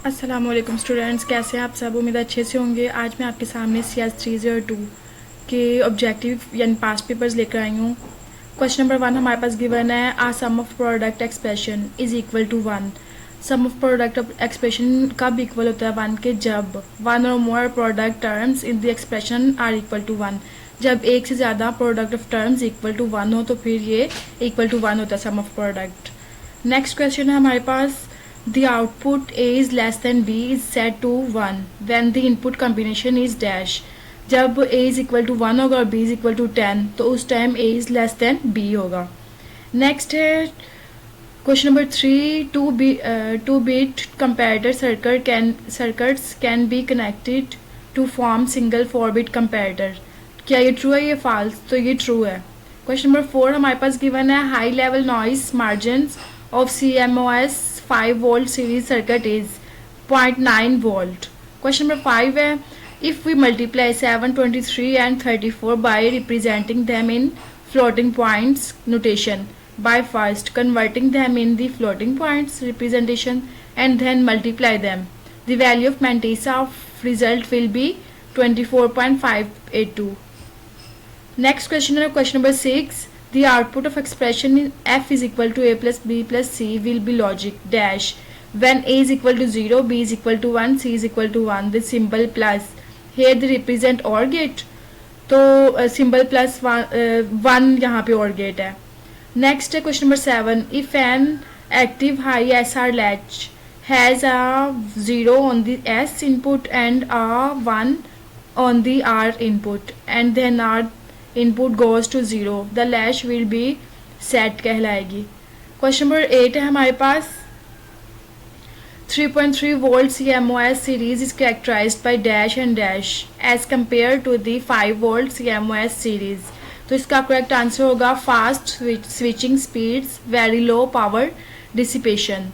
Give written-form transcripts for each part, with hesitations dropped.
अस्सलाम-ओ-allaikum students, कैसे हैं आप सब। उम्मीद अच्छे से होंगे। आज मैं आपके सामने cs302 के ऑब्जेक्टिव यानी पास्ट पेपर्स लेकर आई हूँ। क्वेश्चन नंबर 1 हमारे पास गिवन है, a sum of product expression is equal to 1। Sum of product expression कब इक्वल होता है 1 के, जब 1 और more product terms in the expression are equal to 1। जब एक से ज़्यादा product of terms equal to 1 हो तो फिर ये इक्वल टू 1 होता है sum of product. Next question है हमारे पास, the output a is less than b is set to 1 when the input combination is dash। जब a is equal to 1 होगा और b is equal to 10 तो उस time a is less than b होगा। Next है question number 3, two bit comparator circuits can be connected to form single 4 bit comparator. क्या ये true है, ये फॉल्स? तो ये ट्रू है। क्वेश्चन नंबर 4 हमारे पास गिवन है, high level noise margin of CMOS 5 volt series circuit is 0.9 volt। Question number 5 है, if we multiply 7, 23 and 34 by representing them in floating points notation by first converting them in the floating points representation and then multiply them, the value of mantissa of result will be 24.582। Next question है question number 6, the output of expression in f is equal to a plus b plus c will be logic dash when a is equal to 0, b is equal to 1, c is equal to 1 with symbol plus। here they represent OR gate, तो symbol plus 1 यहाँ पे OR gate है। next है question number 7, if an active high SR latch has a 0 on the S input and a 1 on the R input and then R input goes to 0, the latch will be set कहलाएगी। Question number 8 है हमारे पास, 3.3 volt CMOS series is characterized by dash and dash as compared to the 5 volt CMOS series। तो इसका correct answer होगा fast switching speeds, very low power dissipation.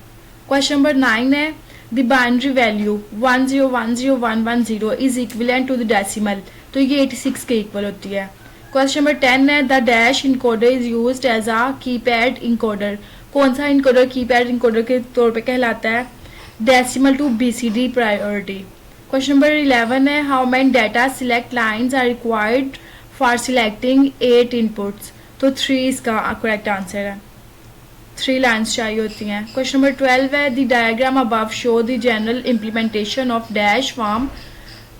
Question number 9 है, the binary value 1010110 is equivalent to the decimal, तो ये 86 के equal होती है। Question number 10 है, the dash encoder is used as a keypad encoder. कौन सा इनकोडर कीपैड इनकोडर के तौर पे कहलाता है? Decimal to BCD priority. Question number 11 है, how many data select lines are required for selecting 8 inputs, तो 3 इसका करेक्ट आंसर है, 3 लाइन्स चाहिए होती हैं। क्वेश्चन नंबर 12 है, the diagram above show the general implementation of dash form,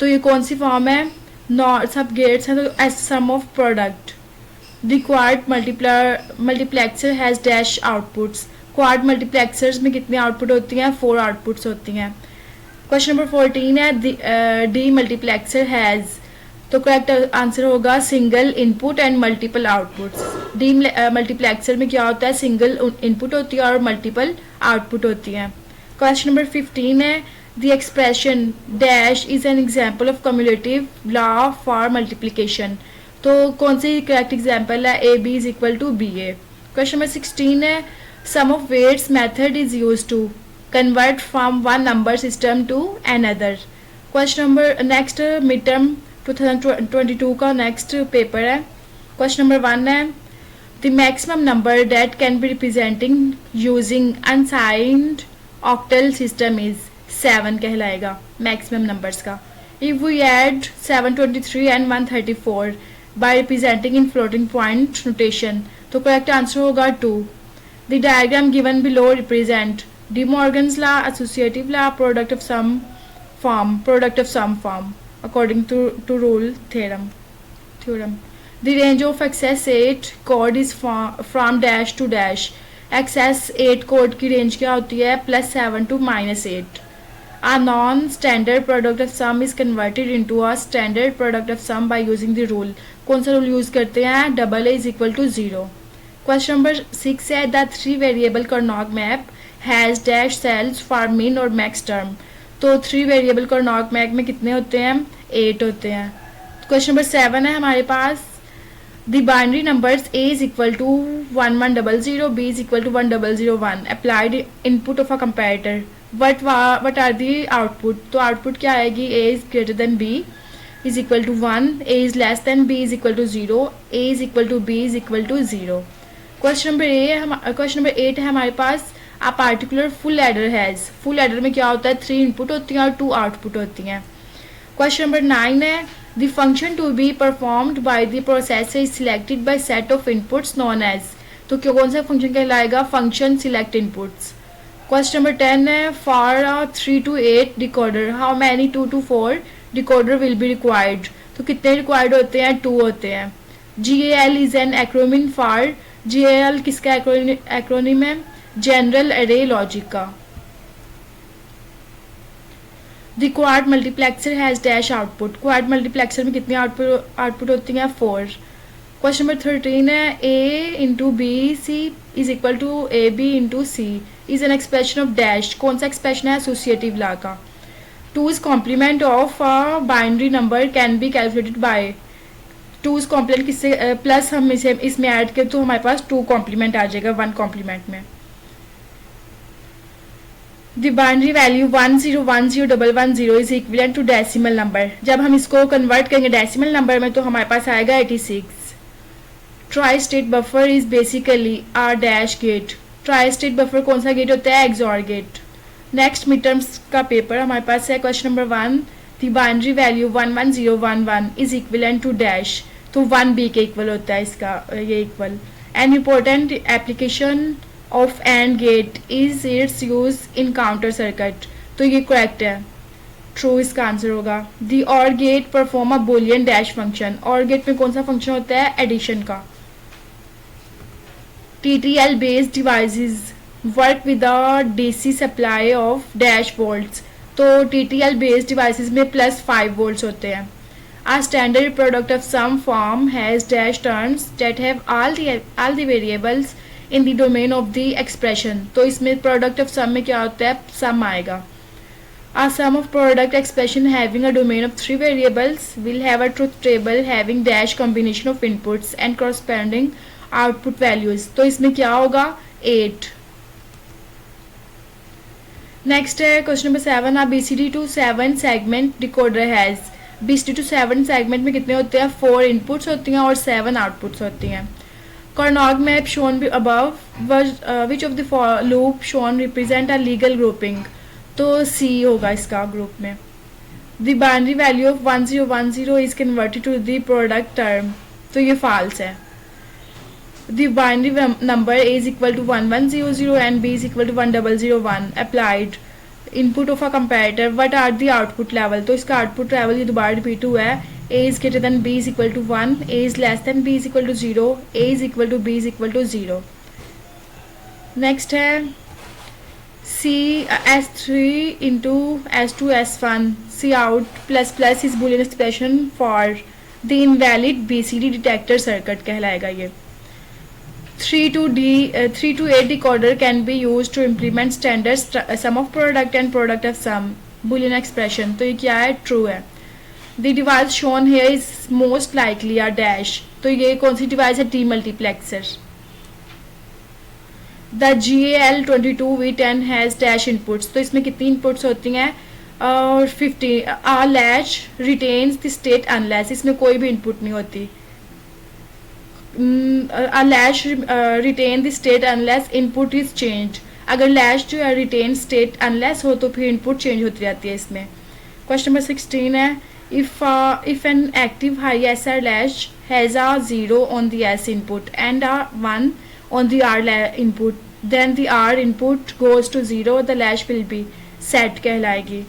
तो ये कौन सी फॉर्म है? नॉट सब गेट्स हैं, तो एस sum of product. The quad multiplexer has dash outputs. Quad multiplexers में कितनी आउटपुट होती हैं? 4 आउटपुट्स होती हैं। क्वेश्चन नंबर 14 है, डी मल्टीप्लेक्सर हैज, तो करेक्ट आंसर होगा single input and multiple outputs. D multiplexer में क्या होता है? सिंगल इनपुट होती है और मल्टीपल आउटपुट होती हैं। क्वेश्चन नंबर 15 है, the expression dash is an example of cumulative law for multiplication, तो कौन सी करेक्ट एग्जाम्पल है? A B is equal to B A. Question number 16 है, sum of weights method is use to convert from one number system to another. Question number next mid term 2022 का next paper है। Question number 1 है, the maximum number that can be representing using unsigned octal system is 7 कहलाएगा maximum numbers का। If we add 723 and 134 by representing in floating point notation, तो correct answer होगा 2। The diagram given below represent De Morgan's law, associative law, product of sum form according to rule theorem. The range of excess 8 code is from dash to dash. Excess 8 code की range क्या होती है? +7 to -8। A non-standard product of sum is converted into a standard product of sum by using the rule। कौन सा rule use करते हैं? AA is equal to 0। Question number 6 है, the 3 variable Karnaugh map has dash cells for min और max term, तो 3 variable Karnaugh map में कितने होते हैं? 8 होते हैं। क्वेश्चन नंबर 7 है हमारे पास, the binary numbers a is equal to 1100, b is equal to 1001 applied input of a comparator, what are the output, तो आउटपुट क्या आएगी? a is greater than b is equal to 1, a is less than b is equal to 0, a is equal to b is equal to 0। Question number 8 है हमारे पास, a particular full adder has, full adder में क्या होता है 3 input होती हैं और 2 आउटपुट होती हैं। क्वेश्चन नंबर 9 है the function to be performed by the processor is selected by set of inputs known as, तो क्यों कौन सा फंक्शन कहलाएगा function select inputs. Question number 10 है for 3 to 8 decoder how many 2 to 4 decoder will be required, तो कितने required होते हैं 2 होते हैं। GAL is an acronym for, GAL किसका एक्रोनिम है जनरल अरे लॉजिक का। The quad multiplexer has dash output, quad multiplexer में कितनी आउटपुट होती हैं 4। क्वेश्चन नंबर 13 है A into B C is equal to AB into C is an expression of dash, कौन सा एक्सप्रेशन है एसोसिएटिव लॉ का। 2's complement of a binary number can be calculated by, 2's complement किससे plus हम इसे इसमें add करें तो हमारे पास 2 कॉम्प्लीमेंट आ जाएगा 1 कॉम्प्लीमेंट में। The binary value 1010110 is equivalent to decimal number, जब हम इसको कन्वर्ट करेंगे डेसिमल नंबर में तो हमारे पास आएगा 86। Tri state buffer is basically are dash gate, tri state buffer कौन सा गेट होता है XOR gate. Next mid terms का पेपर हमारे पास है question number 1 the binary value 11011 is equivalent to dash, तो 1B के इक्वल होता है इसका ये इक्वल। An important application of and gate is its use in counter circuit, तो ये करेक्ट है ट्रू इसका आंसर होगा। The OR gate perform a Boolean dash function, OR gate में कौन सा फंक्शन होता है एडिशन का। TTL based devices work with a DC supply of dash volts, तो TTL based devices में +5 volts होते हैं। A standard product of some form has dash terms that have all the variables in the domain of the expression, तो इसमें product of sum में क्या होता है sum आएगा। A sum of product expression having a domain of 3 variables will have a truth table having dash combination of inputs and corresponding output values, तो इसमें क्या होगा 8। नेक्स्ट है question number 7 a BCD to 7 segment decoder has, BCD to 7 segment में कितने होते हैं 4 inputs होती हैं और 7 आउटपुट्स होती हैं। Karnaugh map shown above which of the loop shown represent a legal grouping, तो C होगा इसका ग्रुप में। The binary value of 1010 is converted to the product term, तो ये फॉल्स है। The binary number A is equal to 1100 and B is equal to 1001 applied input of a comparator, what are the output level, तो इसका output level ये दोबारा repeat हुआ है। A is greater than B is equal to 1, A is less than B is equal to 0, A is equal to B is equal to 0। Next है C S3 into S2 S1 C out plus plus is boolean expression for the invalid BCD detector circuit कहलाएगा ये। 3 to 8 decoder can be used to implement standard sum of product and product of sum boolean expression, तो ये क्या है true है। The device shown here is most likely a dash, तो ये कौन सी डिवाइस है demultiplexer. The GAL 22V10 has dash inputs, तो इसमें कितनी इनपुट्स होती हैं और 50। A latch retains the state unless, इसमें कोई भी इनपुट नहीं होती। A latch retain the state unless input is changed, अगर latch जो है retain state unless हो तो फिर input change होती रहती है इसमें। क्वेश्चन नंबर 16 है if an active high SR latch has a 0 on the S input and a 1 on the R input, then the R input goes to 0, the latch will be set कहलाएगी।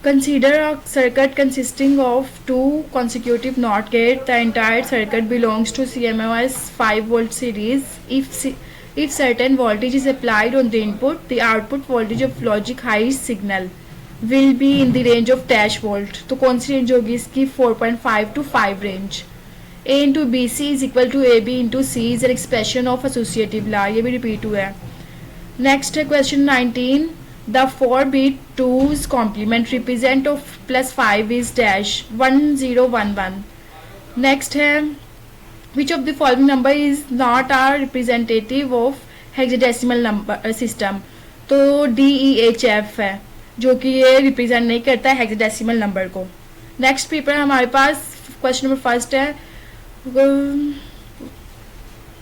Consider a circuit consisting of 2 consecutive NOT gates. The entire circuit belongs to CMOS 5 volt series. If certain voltage is applied on the input, the output voltage of logic high signal will be in the range of dash volt. तो कौन सी range होगी इसकी 4.5 to 5 range. A into BC is equal to AB into C is an expression of associative law, ये भी repeat हुआ है। Next है question 19 The 4-bit 2's complement represent of +5 is dash 1011। Next है which of the following number is not a representative of hexadecimal number system, तो DEHF है जो कि ये रिप्रेजेंट नहीं करता है हेक्साडेसिमल नंबर को। नेक्स्ट पेपर हमारे पास क्वेश्चन नंबर 1 है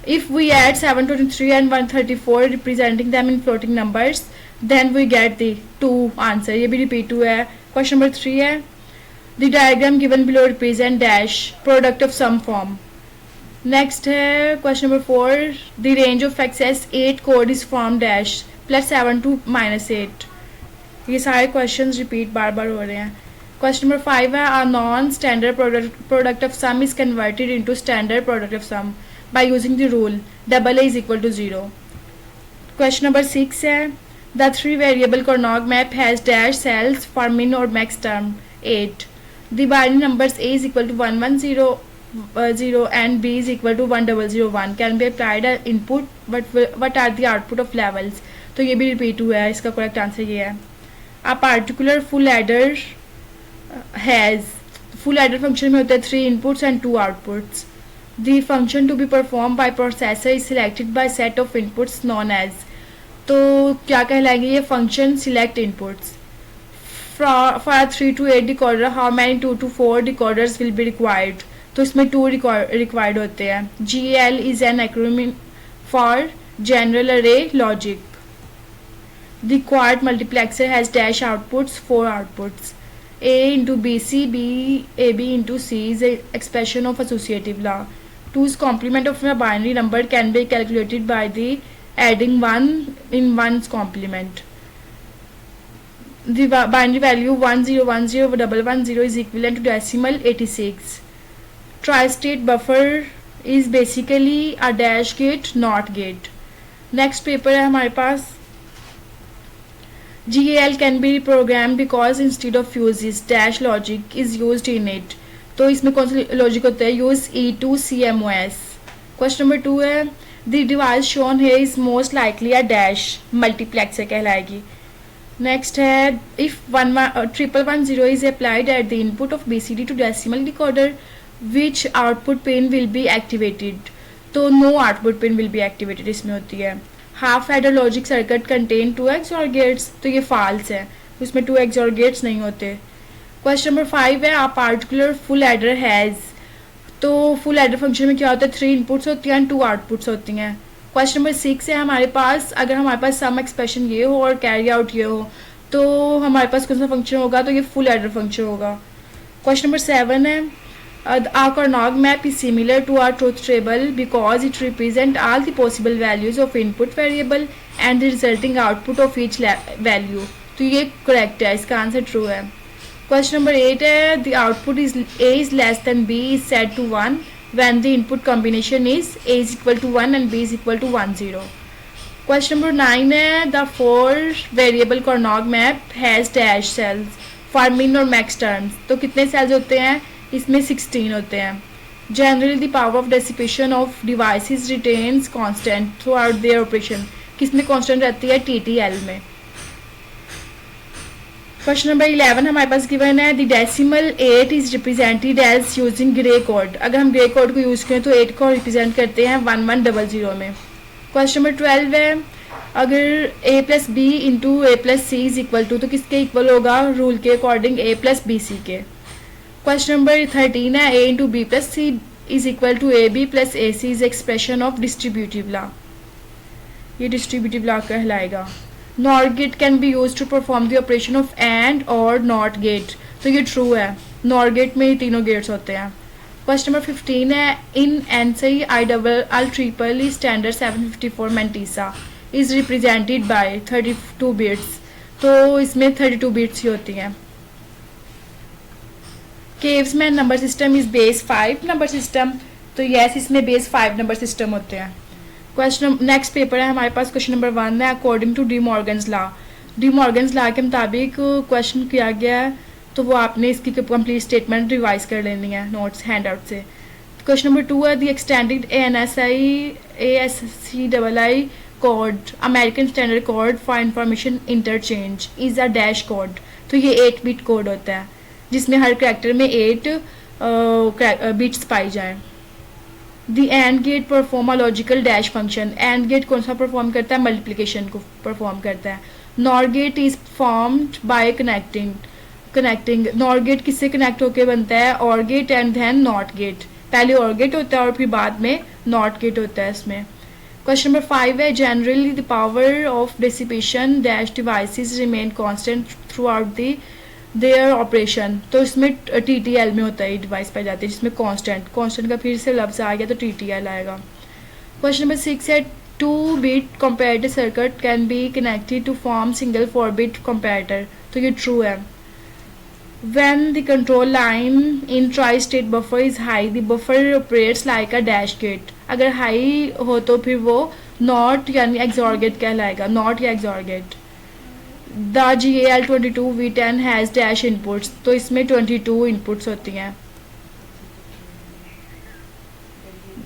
If we add 723 and 134 representing them in floating numbers, then we get the 2 answer. ये भी repeat हुआ है. Question number 3 है, the diagram given below represent dash product of some form. Next है question number 4, the range of XS8 code is from dash plus 7 to -8. ये सारे questions repeat बार बार हो रहे हैं. Question number 5 है, a non-standard product of sum is converted into standard product of sum by using the rule double A is equal to 0. Question number 6 है, the 3 variable Carnot map has dash cells for min or max term 8. The binary numbers A is equal to 1100 and B is equal to 1001 can be applied as input, but what are the output of levels? तो ये भी repeat हुआ है. इसका correct answer ये है. A particular full adder has full adder function में होता है 3 inputs and 2 outputs. The function to be performed by processor is selected by set of inputs known as. तो क्या कहलाएंगे ये function? select inputs. For a 3 to 8 decoder, how many 2 to 4 decoders will be required? तो इसमें 2 required होते हैं. GL is an acronym for General Array Logic. The quad multiplexer has dash outputs, 4 outputs. A into BC, AB into C is an expression of associative law. 2's complement of a binary number can be calculated by the adding 1 in 1's complement. The binary value 10101110 is equivalent to decimal 86. Tri-state buffer is basically a dash gate, not gate. Next paper है हमारे पास, GAL can be programmed because instead of uses dash logic is used in it. तो इसमें कौन सा logic होता है? Use E2 CMOS. Question number 2 है, the device shown है is most likely a dash multiplexer कहलाएगी. नेक्स्ट है, if 1110 is applied at the input of BCD to decimal decoder which output pin will be activated. तो no output pin will be activated इसमें होती है. Half adder logic circuit contain 2 XOR gates. तो ये false है, उसमें 2 XOR gets नहीं होते. क्वेश्चन नंबर 5 है, आ पार्टिकुलर फुल एडर हैज़. तो फुल एडर फंक्शन में क्या होता है? 3 इनपुट्स होती हैं एंड 2 आउटपुट्स होती हैं. क्वेश्चन नंबर 6 है हमारे पास, अगर हमारे पास सम एक्सप्रेशन ये हो और कैरी आउट ये हो तो हमारे पास कौन सा फंक्शन होगा? तो ये फुल एडर फंक्शन होगा. क्वेश्चन नंबर 7 है, आ Carnot map is similar to a truth table because it represents all the possible values of input variable and the resulting output of each value. तो ये correct है, इसका answer true है. Question number 8 है, the output is A is less than B is set to 1 when the input combination is A is equal to 1 and B is equal to 1 0. Question number 9 है, the 4 variable Carnot map has dash cells for min और max terms. तो कितने cells होते हैं? इसमें 16 होते हैं. Generally the power of dissipation of devices retains constant throughout their operation. किसमें constant रहती है? TTL में. क्वेश्चन नंबर 11 हमारे पास गिवन है, the decimal 8 is represented as using gray code. अगर हम ग्रे कोड को यूज़ करें तो 8 को रिप्रेजेंट करते हैं 1100 में. क्वेश्चन नंबर 12 है, अगर A plus B into A plus C is equal to, तो किसके इक्वल होगा? रूल के according A plus B C के. क्वेश्चन नंबर 13 है, A into B plus C is equal to A B plus A C is expression of distributive law. ये distributive law कहलाएगा. NOR gate can be used to perform the operation of AND or NOT gate. तो ये true है, NOR gate में ही तीनों gets होते हैं. Question number 15 है, इन NC IEEE standard 754 Mantissa is represented by 32 bits. तो इसमें 32 बिट्स ही होती हैं. केव्स में number system is base 5 number system. तो यस, इसमें बेस 5 नंबर सिस्टम होते हैं. क्वेश्चन नेक्स्ट पेपर है हमारे पास, क्वेश्चन नंबर 1 है, according to De Morgan's law. De Morgan's law के मुताबिक क्वेश्चन किया गया है, तो वो आपने इसकी कंप्लीट स्टेटमेंट रिवाइज कर लेनी है नोट्स हैंड आउट से. क्वेश्चन नंबर 2 है, the extended ASCII code American standard code for information interchange is a dash code. तो ये 8 बिट कोड होता है जिसमें हर करैक्टर में 8 बिट्स पाई जाएँ. The AND gate perform a logical dash function. AND gate कौन सा परफॉर्म करता है? मल्टीप्लिकेशन को परफॉर्म करता है. NOR gate is formed by connecting. NOR gate किससे कनेक्ट होकर बनता है? OR gate and then NOT gate. पहले और गेट होता है और फिर बाद में नॉट गेट होता है इसमें। क्वेश्चन नंबर 5 है generally the power of dissipation dash devices remain constant through out the their operation. तो इसमें TTL में होता है डिवाइस पाई जाती है जिसमें कांस्टेंट का फिर से लफ्ज आ गया तो TTL आएगा। क्वेश्चन नंबर 6 है 2-bit comparator circuit can be connected to form single 4-bit comparator। तो ये ट्रू है। When the control line in tri-state buffer is high, the buffer operates like a dash gate। अगर high हो तो फिर वो NOT यानी एक्सॉर गेट कहलाएगा, नॉट या XOR gate. The GAL22V10 has dash inputs। तो इसमें 22 इनपुट्स होती हैं।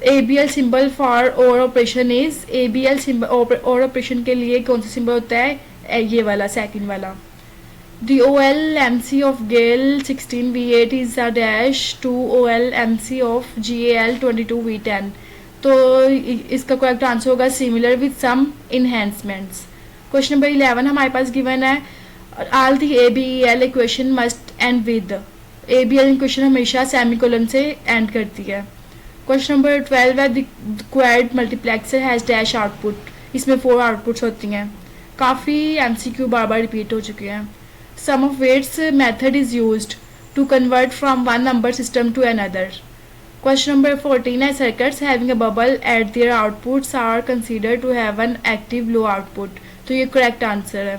ABL सिंबल फॉर और ऑपरेशन इज, ABL सिंबल और ऑपरेशन के लिए कौन सा सिंबल होता है, ये वाला सेकंड वाला। The OLMC of GAL 16V8 is a dash to OLMC of GAL22V10। तो इसका करेक्ट आंसर होगा similar with some enhancements. Question number 11 हमारे पास गिवन है all the ABEL equation must end with. ABL equation हमेशा semicolon से end करती है। क्वेश्चन नंबर 12 है the quad multiplexer has dash output. इसमें 4 आउटपुट्स होती हैं। काफ़ी MCQ बार बार रिपीट हो चुके हैं। Sum of weights method is used to convert from one number system to another. Question number 14 है circuits having a bubble at their outputs are consider to have an active low output. तो ये correct answer है।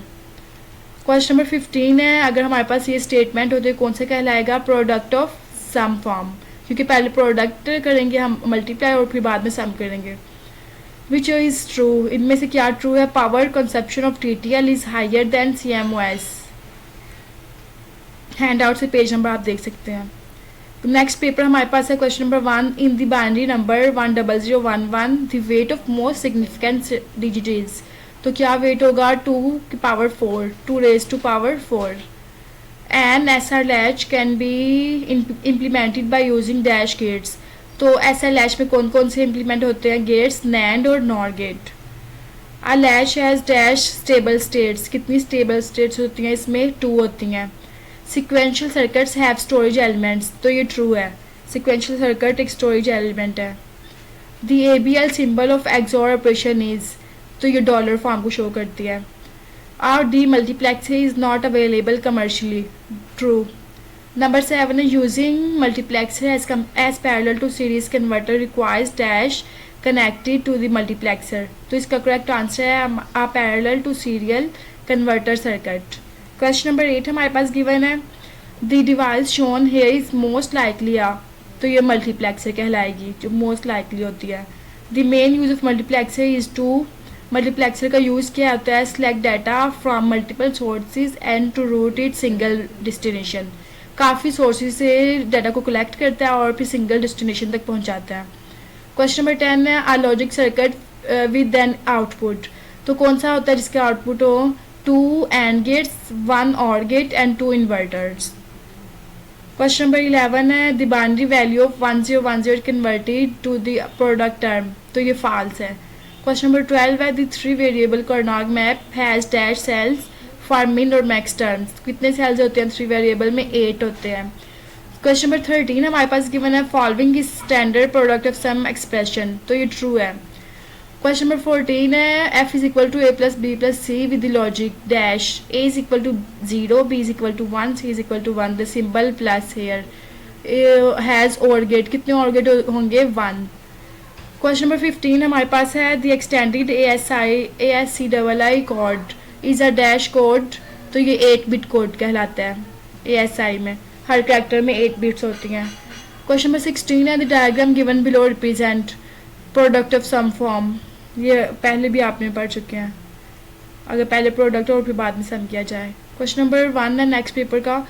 Question number 15 है अगर हमारे पास ये statement हो तो कौन सा कहलाएगा, प्रोडक्ट ऑफ सम फॉर्म, क्योंकि पहले प्रोडक्ट करेंगे हम मल्टीप्लाई और फिर बाद में सम करेंगे। विच इज़ ट्रू, इनमें से क्या ट्रू है, power consumption of TTL is higher than CMOS। Handout से पेज नंबर आप देख सकते हैं। नेक्स्ट पेपर हमारे पास है question number 1 in the binary number 10011 the weight of most significant digit is. तो क्या वेट होगा, 2 की power 4, 2 raised to power 4। An SR latch can be implemented by using dash gates. तो SR लैच में कौन कौन से इम्प्लीमेंट होते हैं, गेट्स, नैंड और NOR gate. A latch has dash stable states. कितनी स्टेबल स्टेट्स होती हैं, इसमें 2 होती हैं। Sequential circuits have storage elements. तो ये ट्रू है, सिक्वेंशियल सर्किट एक स्टोरेज एलिमेंट है। The ABL symbol of XOR operation is. तो ये डॉलर फॉर्म को शो करती है। Our demultiplexer is not available commercially। True। Number 7 is using multiplexer as parallel to series converter requires dash connected to the multiplexer। तो इसका correct answer है a parallel to serial converter circuit। Question number 8 हमारे पास given है the device shown here is most likely a। तो ये multiplexer कहलाएगी जो most likely होती है। The main use of multiplexer is to, multiplexer का यूज़ क्या होता है, select data from multiple sources and to route it single destination. काफ़ी सोर्सेज से डाटा को कलेक्ट करता है और फिर सिंगल डेस्टिनेशन तक पहुंचाता है। क्वेश्चन नंबर 10 है a logic circuit with an output. तो कौन सा होता है जिसका आउटपुट हो, 2 AND gates, 1 OR gate and 2 inverters. Question number 11 है the binary value of 1010 converted to the product term. तो ये फॉल्स है। क्वेश्चन नंबर 12 है the 3 variable Karnaugh map has dash cells for min और मैक्स टर्म्स। कितने sales होते हैं 3 variable में, 8 होते हैं। क्वेश्चन नंबर 13 हमारे पास गिवन है following is standard product of sum expression. तो ये ट्रू है। क्वेश्चन नंबर 14 है f is equal to a plus b plus c with the logic dash a is equal to 0, b is equal to 1, c is equal to 1। The symbol plus here has OR gate. कितने OR gate होंगे, 1। Question number 15 हमारे पास है the extended ASCII code is a dash code. तो ये 8 bit code कहलाता है। ASI में हर कैरेक्टर में 8 बिट्स होती हैं। क्वेश्चन नंबर 16 है the diagram given below represent product of sum form. ये पहले भी आपने पढ़ चुके हैं, अगर पहले प्रोडक्ट और फिर बाद में सम किया जाए। क्वेश्चन नंबर 1 है नेक्स्ट पेपर का,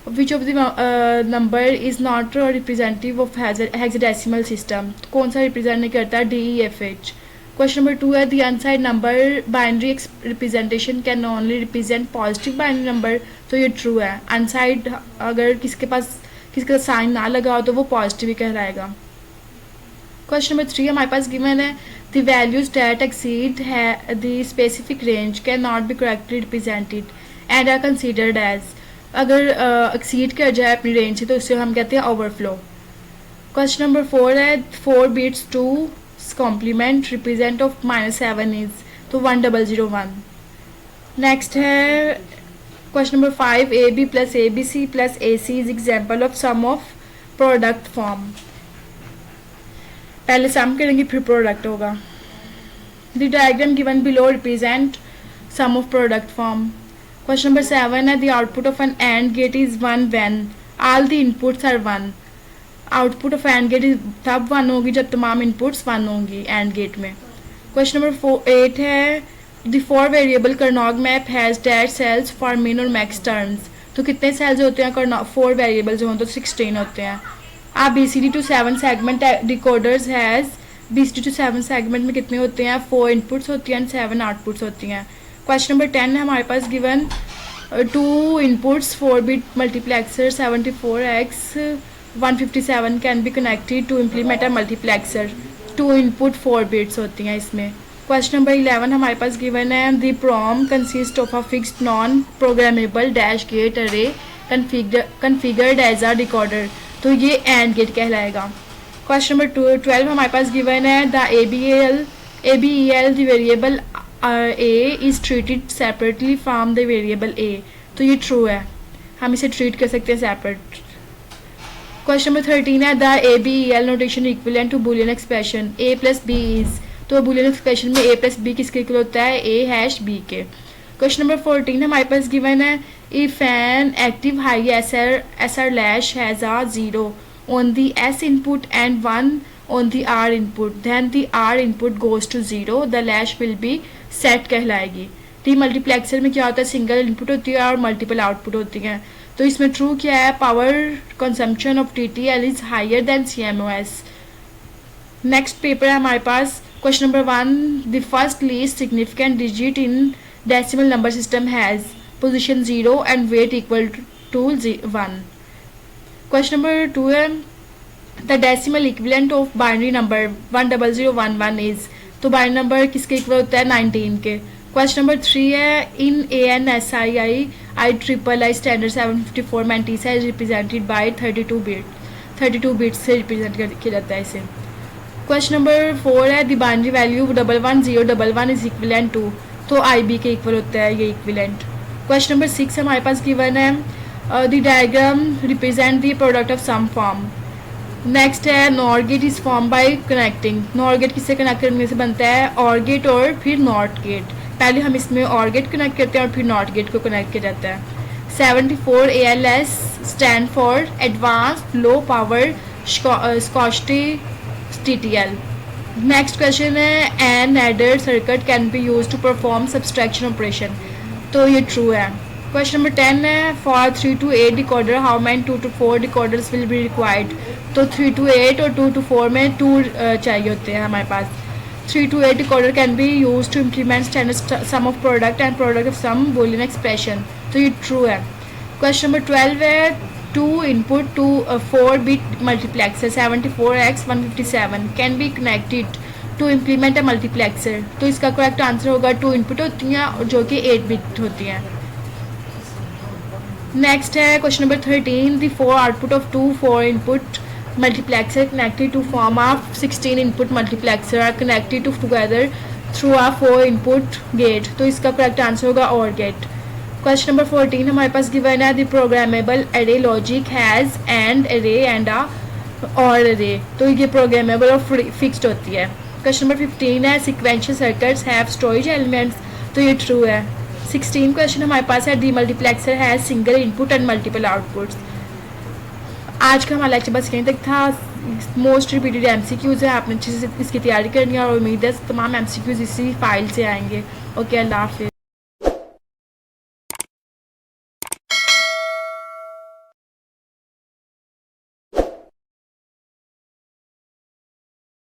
विच of the number is not representative of hexadecimal system. कौन सा रिप्रेजेंट नहीं करता, DEFH। क्वेश्चन नंबर 2 है the onside number binary representation can only represent positive binary number. तो ये ट्रू है, अनसाइड अगर किसका साइन ना लगा हो तो वो पॉजिटिव ही कहलाएगा। क्वेश्चन नंबर 3 हमारे पास गिवन है द वैल्यूज डैट एक्सीड है the specific range can not be correctly represented and are considered as. अगर एक्सीड कर जाए अपनी रेंज से तो उससे हम कहते हैं ओवरफ्लो। क्वेश्चन नंबर 4 है 4 bits 2 complement represent of -7 is, तो 1001। नेक्स्ट है question number 5 AB plus ABC plus AC is example of sum of product form. पहले सम करेंगे फिर प्रोडक्ट होगा। The diagram given below represent sum of product form. Question number 7 है the output of an and gate is 1 when all the inputs are 1। Output of and gate तब 1 होगी जब तमाम inputs 1 होंगी एंड गेट में। Question number 8 है the 4 variable Karnaugh map has dash cells for min और max terms. तो कितने सेल्स होते हैं 4 वेरिएबल्स हों तो 16 होते हैं। आप BCD to 7 segment decoders has BCD to 7 segment में कितने होते हैं 4 इनपुट्स होती हैं एंड 7 आउटपुट्स होती हैं। क्वेश्चन नंबर 10 है हमारे पास given 2 inputs 4 bit multiplexer 74x 157 can be connected to implement a multiplexer. 2 input 4 bits होती हैं इसमें। क्वेश्चन नंबर 11 हमारे पास गिवन है the PROM consist of a fixed non programmable dash gate array configured as a decoder, तो ये and gate कहलाएगा। Question number 12 हमारे पास गिवन है the ABEL the variable A is treated separately from the variable A, तो ये true है, हम इसे ट्रीट कर सकते हैं सेपरेट। क्वेश्चन नंबर 13 है the ABEL notation equivalent to Boolean expression A plus B is, तो बुलियन एक्सप्रेशन में A प्लस B किसके इक्वल होता है A हैश B के। क्वेश्चन नंबर 14 हमारे पास गिवन है if an active high SR latch has a 0 on the S input and 1 on the R input then the R input goes to 0 the latch will be set कहलाएगी। D multiplexer में क्या होता है single input होती है और multiple output होती हैं, तो इसमें ट्रू क्या है power consumption of TTL is higher than CMOS। Next paper है हमारे पास question number 1 the first least significant digit in decimal number system has position 0 and weight equal to 1। Question number 2 है the decimal equivalent of binary number 10011 is, तो binary number किसके equal होता है 19 के। Question number 3 है in ANSI IEEE standard 754 mantissa is represented by 32 bits से represent किया जाता है इसे। क्वेश्चन नंबर 4 है the binary value 11011 is equivalent to, तो IB के इक्वल होता है ये इक्विवेलेंट। क्वेश्चन नंबर 6 हमारे पास गिवन है the diagram represent the product of sum form. Next है NOR gate is form by connecting, NOR gate किससे कनेक्ट करने से बनता है और गेट और फिर नॉट गेट। पहले हम इसमें और गेट कनेक्ट करते हैं और फिर नॉट गेट को कनेक्ट किया जाता है। 74 ALS stand for advance low power Schottky TTL। Next question है an adder circuit can be use to perform subtraction operation, तो ये ट्रू है। क्वेश्चन नंबर 10 है for 3 to 8 decoder how many 2 to 4 decoders will be required, तो 3 to 8 और 2 to 4 में 2 चाहिए होते हैं हमारे पास। 3 to 8 decoder can be used to implement standard sum of product and product of sum boolean expression, तो ये true है। क्वेश्चन नंबर 12 है 2 input to 4 bit multiplexer 74x 157 can be connected to implement a multiplexer, तो इसका correct answer होगा 2 input होती हैं जो कि 8 बिट होती हैं। नेक्स्ट है question number 13 the 4 output of 2 4 input multiplexer connected to form a 16 input multiplexer are connected together through a 4 input gate, तो इसका करेक्ट आंसर होगा और गेट। क्वेश्चन नंबर 14 हमारे पास गिवन है द प्रोग्रामेबल अरे लॉजिक हैज एंड अरे and अ और अरे, तो ये प्रोग्रामेबल और फिक्स्ड होती है। क्वेश्चन नंबर 15 है sequential circuits have storage elements, तो ये ट्रू है। 16 क्वेश्चन हमारे पास है D multiplexer has single input and multiple outputs. आज का हमारा लेक्चर बस यहीं तक था। मोस्ट रिपीटेड MCQs है, आपने अच्छे से इसकी तैयारी करनी है और उम्मीद है तमाम MCQs इसी फाइल से आएंगे। ओके, अल्लाह हाफिज़।